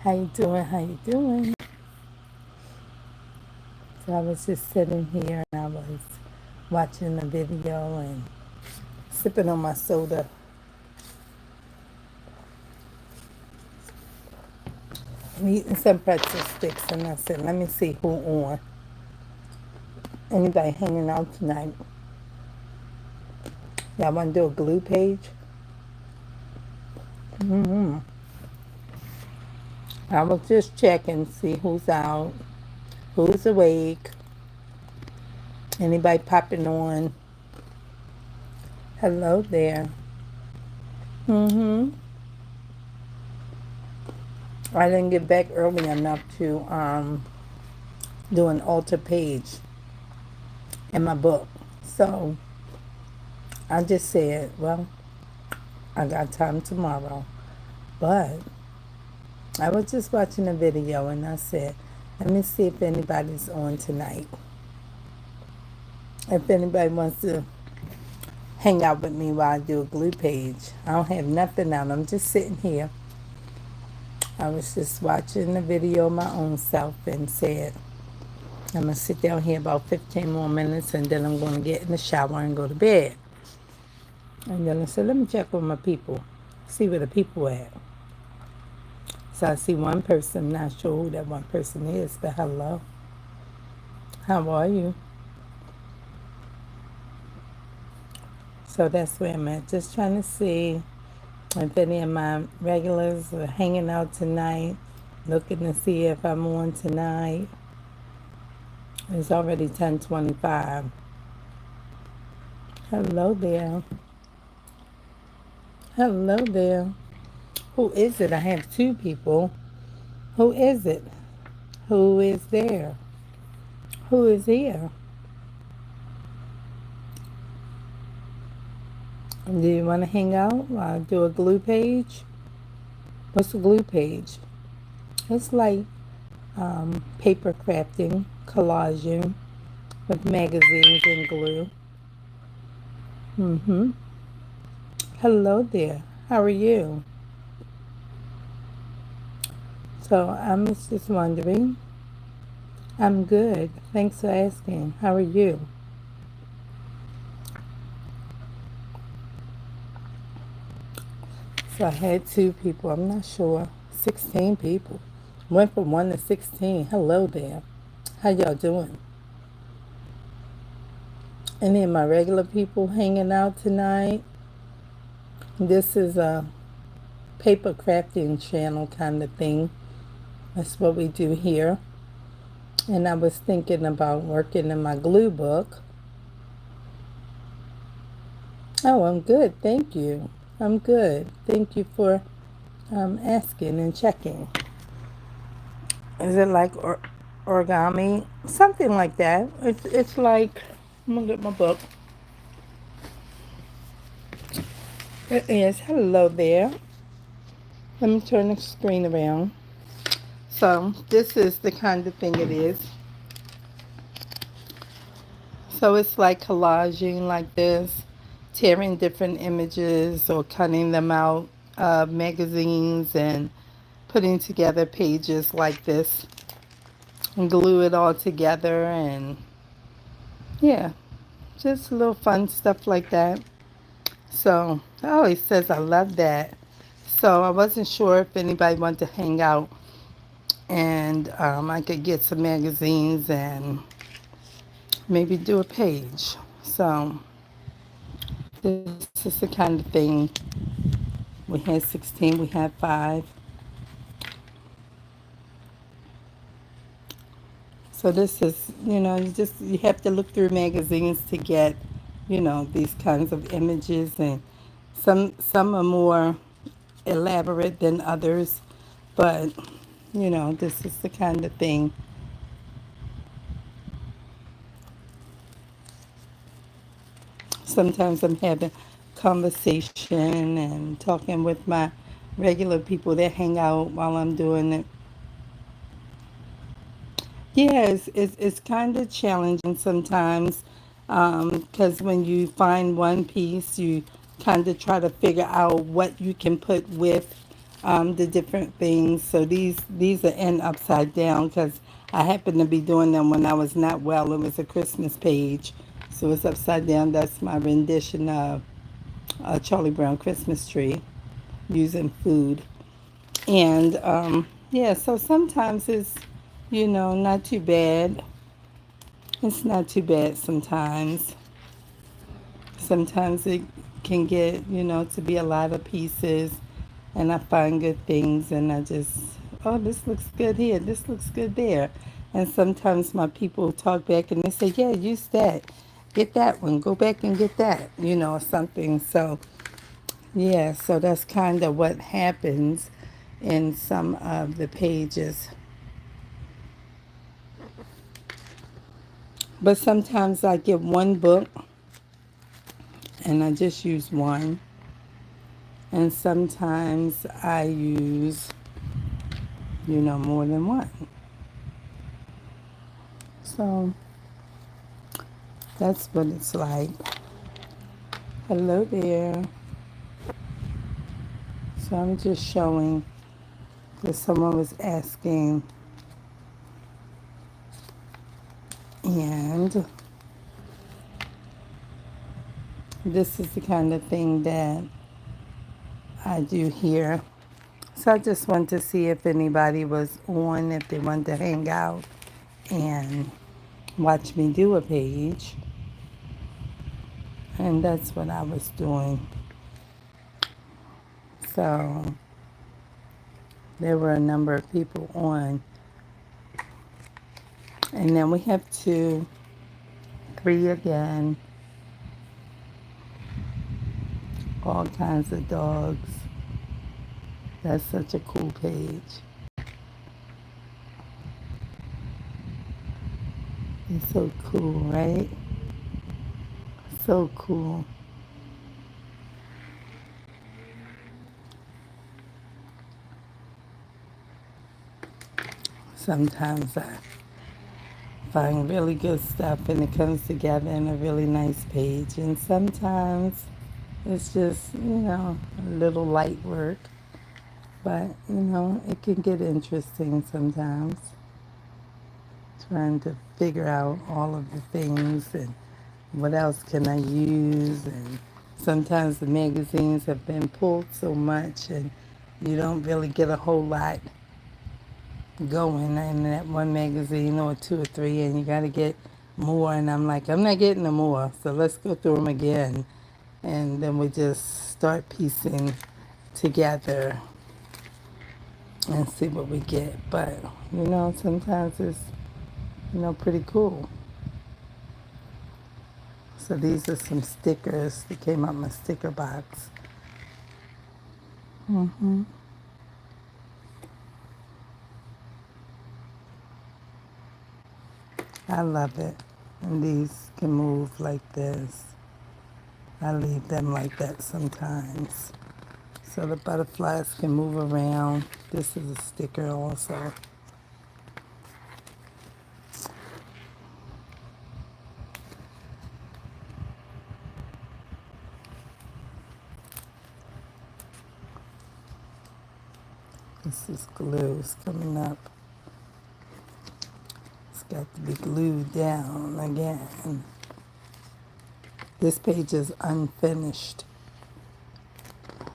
How you doing? How you doing? So I was just sitting here and I was watching a video and sipping on my soda and eating some pretzel sticks. And I said, let me see who on. Anybody hanging out tonight? Y'all want to do a glue page? I was just checking, see who's out, who's awake. Anybody popping on? Hello there. I didn't get back early enough to do an altar page in my book. So I just said, well, I got time tomorrow. But I was just watching a video and I said, let me see if anybody's on tonight. If anybody wants to hang out with me while I do a glue page. I don't have nothing out. I'm just sitting here. I was just watching the video of my own self and said, I'm going to sit down here about 15 more minutes and then I'm going to get in the shower and go to bed. And then I said, let me check with my people, see where the people at. So I see one person, not sure who that one person is, but hello. How are you? So that's where I'm at. Just trying to see if any of my regulars are hanging out tonight, looking to see if I'm on tonight. It's already 10:25. Hello there. Hello there. Who is it? I have two people. Who is it? Who is there? Who is here? Do you want to hang out? Do a glue page? What's a glue page? It's like paper crafting, collaging with magazines and glue. Hello there. How are you? So I was just wondering. I'm good. Thanks for asking. How are you? So I had two people. I'm not sure. 16 people. Went from 1 to 16. Hello there. How y'all doing? Any of my regular people hanging out tonight? This is a paper crafting channel kind of thing. That's what we do here. And I was thinking about working in my glue book. Oh, I'm good. Thank you. I'm good. Thank you for asking and checking. Is it like origami? Something like that. It's like, I'm going to get my book. It is. Hello there. Let me turn the screen around. So this is the kind of thing it is. So it's like collaging like this, tearing different images or cutting them out of magazines and putting together pages like this and glue it all together and yeah, just a little fun stuff like that. So, oh, it says I love that. So I wasn't sure if anybody wanted to hang out and I could get some magazines and maybe do a page. So this is the kind of thing. We had 16, we had 5. So this is, you have to look through magazines to get, these kinds of images, and some are more elaborate than others, but this is the kind of thing. Sometimes I'm having conversation and talking with my regular people that hang out while I'm doing it. Yeah, it's kind of challenging sometimes because when you find one piece, you kind of try to figure out what you can put with the different things. So these are in upside down because I happened to be doing them when I was not well. It was a Christmas page, so it's upside down. That's my rendition of a Charlie Brown Christmas tree using food. And yeah, so sometimes it's, not too bad. It's not too bad sometimes. Sometimes it can get, to be a lot of pieces, and I find good things, and I just, oh, this looks good here, this looks good there. And sometimes my people talk back and they say, yeah, use that. Get that one. Go back and get that, or something. So, yeah, so that's kind of what happens in some of the pages. But sometimes I get one book and I just use one. And sometimes I use, more than one. So that's what it's like. Hello there. So I'm just showing that someone was asking, and this is the kind of thing that I do here. So I just wanted to see if anybody was on, if they wanted to hang out and watch me do a page. And that's what I was doing. So there were a number of people on. And then we have 2, 3 again. All kinds of dogs. That's such a cool page. It's so cool, right? So cool. Sometimes I find really good stuff and it comes together in a really nice page. And sometimes it's just, a little light work. But, it can get interesting sometimes. Trying to figure out all of the things and what else can I use. And sometimes the magazines have been pulled so much and you don't really get a whole lot going in that one magazine or 2 or 3, and you got to get more. And I'm like, I'm not getting no more. So let's go through them again. And then we just start piecing together and see what we get. But, sometimes it's, pretty cool. So these are some stickers that came out my sticker box. I love it. And these can move like this. I leave them like that sometimes. So the butterflies can move around. This is a sticker also. This is glue. It's coming up. It's got to be glued down again. This page is unfinished.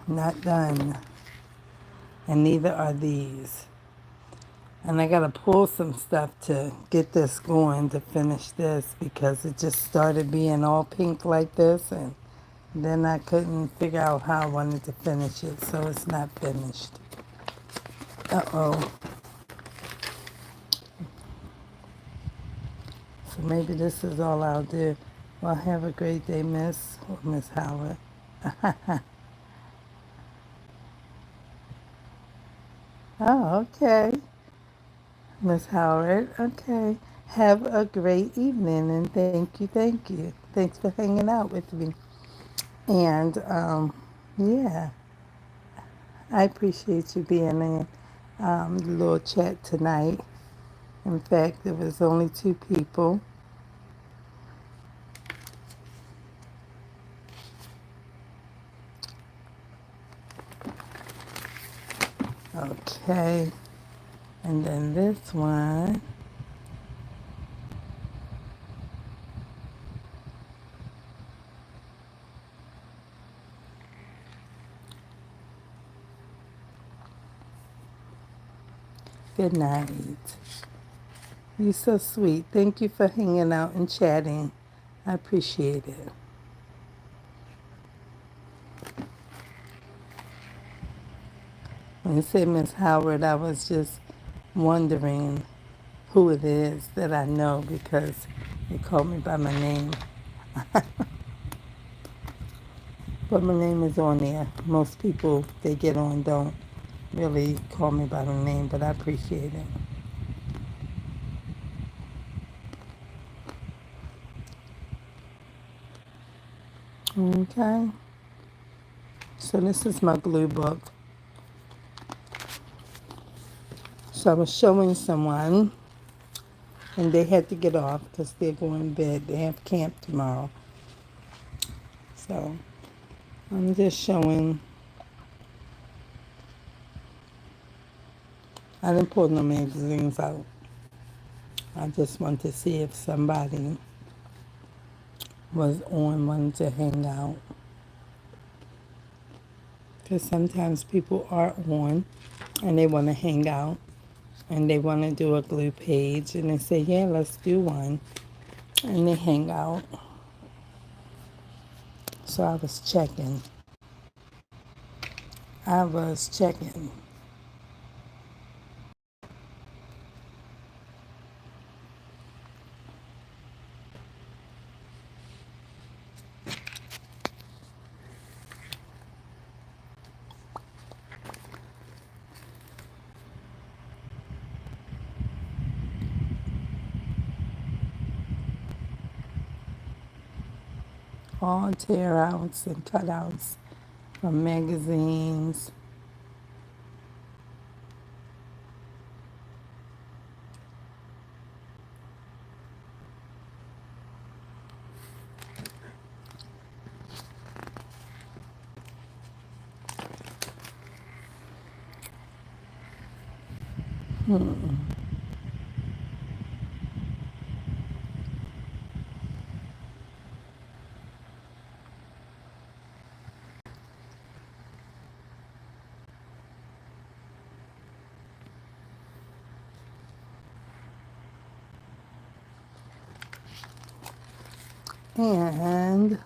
Not done. And neither are these. And I gotta pull some stuff to get this going to finish this because it just started being all pink like this, and then I couldn't figure out how I wanted to finish it, so it's not finished. Uh-oh. So maybe this is all I'll do. Well, have a great day, Miss or Miss Howard. Oh, okay. Miss Howard, okay. Have a great evening, and thank you, thank you. Thanks for hanging out with me. And, yeah, I appreciate you being in the little chat tonight. In fact, there was only 2 people. Okay, and then this one, good night. You're so sweet. Thank you for hanging out and chatting. I appreciate it. When you said Miss Howard, I was just wondering who it is that I know because you called me by my name. But my name is on there. Most people, they get on, don't really call me by my name, but I appreciate it. Okay. So this is my glue book. So I was showing someone, and they had to get off because they're going to bed. They have camp tomorrow. So I'm just showing. I didn't pull no magazines out. I just want to see if somebody was on, wanting to hang out. Because sometimes people are on and they want to hang out and they want to do a glue page and they say, yeah, let's do one. And they hang out. So I was checking. I was checking. All tear outs and cutouts from magazines. And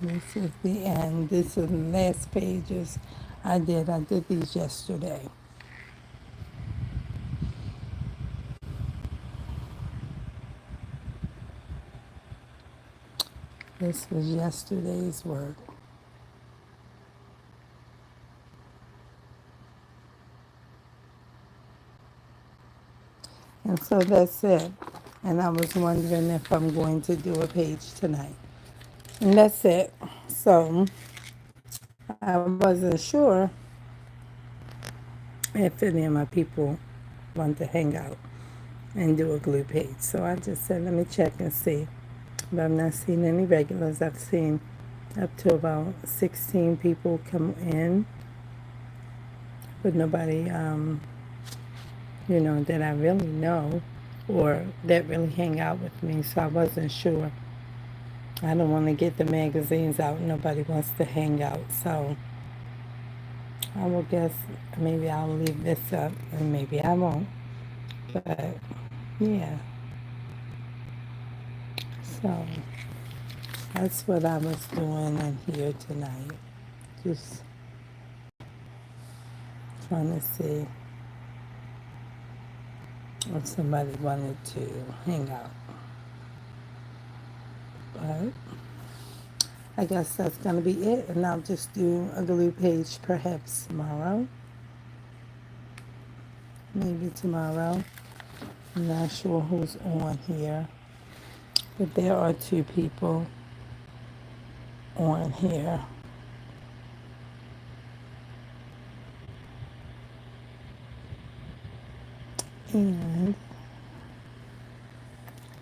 this is the end. This is the last pages I did. I did these yesterday. This was yesterday's work. And so that's it. And I was wondering if I'm going to do a page tonight. And that's it. So I wasn't sure if any of my people want to hang out and do a glue page. So I just said, let me check and see. But I've not seen any regulars. I've seen up to about 16 people come in, but nobody, that I really know or that really hang out with me. So I wasn't sure. I don't want to get the magazines out. Nobody wants to hang out. So I will guess maybe I'll leave this up and maybe I won't. But yeah, so that's what I was doing in here tonight. Just trying to see if somebody wanted to hang out. But I guess that's going to be it. And I'll just do a glue page perhaps tomorrow. Maybe tomorrow. I'm not sure who's on here. But there are 2 people on here. And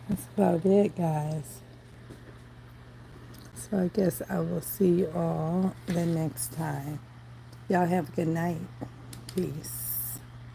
that's about it, guys. That's So I guess I will see you all the next time. Y'all have a good night. Peace.